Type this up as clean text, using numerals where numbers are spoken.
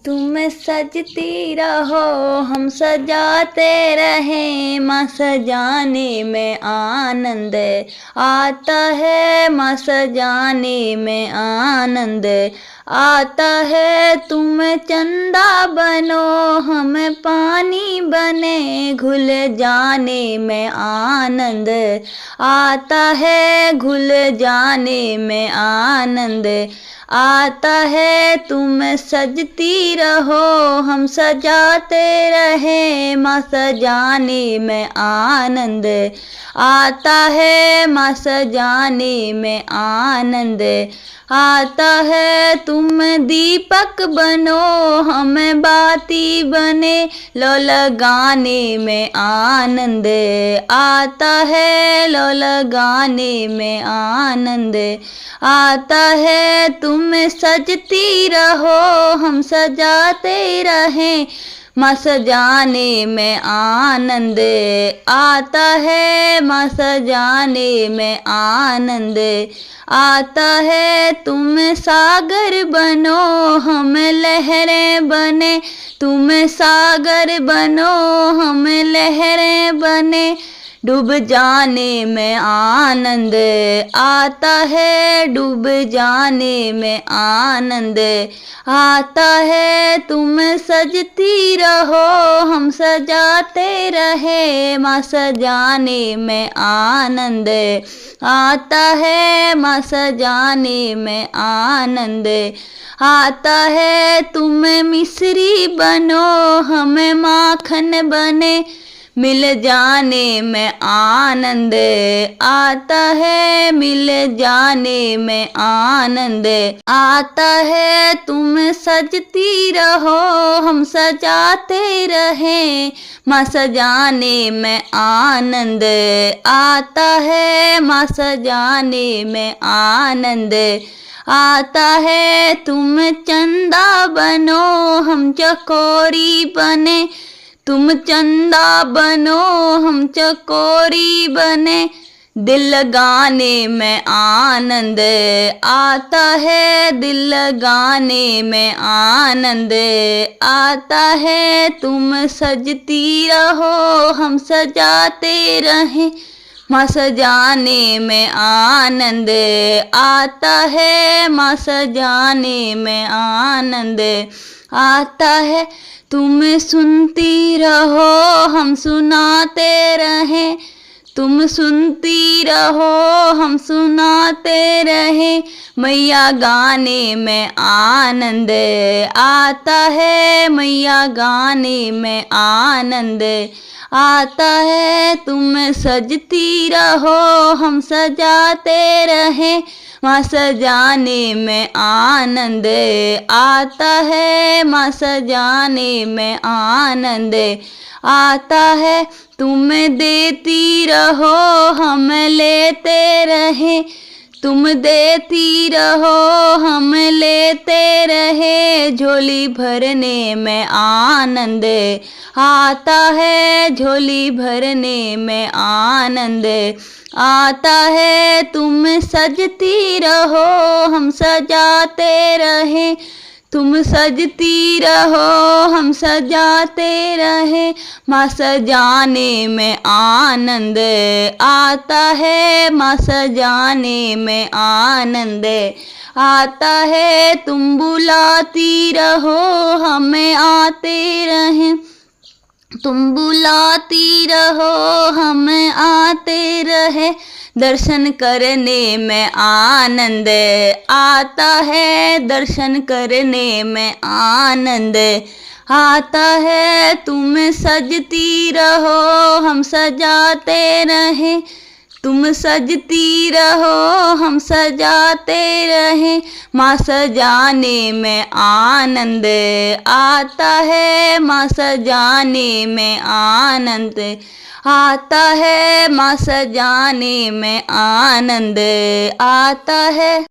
तुम सजती रहो हम सजाते रहें, माँ सजाने में आनंद आता है, माँ सजाने में आनंद आता है। तुम चंदा बनो हम पानी बने, घुल जाने में आनंद आता है, घुल जाने में आनंद आता है। तुम सजती रहो हम सजाते रहें, माँ सजाने में आनंद आता है, माँ सजाने में आनंद आता है। तुम दीपक बनो हम बाती बने, लो लगाने में आनंद आता है, लो लगाने में आनंद आता है। तुम सजती रहो हम सजाते रहें, माँ सजाने में आनंद आता है, माँ सजाने में आनंद आता है। तुम सागर बनो हम लहरें बने, तुम सागर बनो हम लहरें बने, डूब जाने में आनंद आता है, डूब जाने में आनंद आता है। तुम सजती रहो हम सजाते रहे, माँ सजाने में आनंद आता है, माँ सजाने में आनंद आता है। तुम मिश्री बनो हम माखन बने, मिल जाने में आनंद आता है, मिल जाने में आनंद आता है। तुम सजती रहो हम सजाते रहें, माँ सजाने में आनंद आता है, माँ सजाने में आनंद आता है। तुम चंदा बनो हम चकोरी बने, तुम चंदा बनो हम चकोरी बने, दिल लगाने में आनंद आता है, दिल लगाने में आनंद आता है। तुम सजती रहो हम सजाते रहें, माँ सजाने में आनंद आता है, माँ सजाने में आनंद आता है। तुम सुनती रहो हम सुनाते रहें, तुम सुनती रहो हम सुनाते रहें, मैया गाने में आनंद आता है, मैया गाने में आनंद आता है। तुम सजती रहो हम सजाते रहें, माँ सजाने में आनंद आता है, माँ सजाने में आनंद आता है। तुम देती रहो हम लेते रहें, तुम देती रहो हम लेते रहे, झोली भरने में आनंद आता है, झोली भरने में आनंद आता है। तुम सजती रहो हम सजाते रहें, तुम सजती रहो हम सजाते रहें, माँ सजाने में आनंद आता है, माँ सजाने में आनंद आता है। तुम बुलाती रहो हमें आते रहें, तुम बुलाती रहो हम आते रहे, दर्शन करने में आनंद आता है, दर्शन करने में आनंद आता है। तुम सजती रहो हम सजाते रहें, तुम सजती रहो हम सजाते रहें, माँ सजाने में आनंद आता है, माँ सजाने में आनंद आता है, माँ सजाने में आनंद आता है।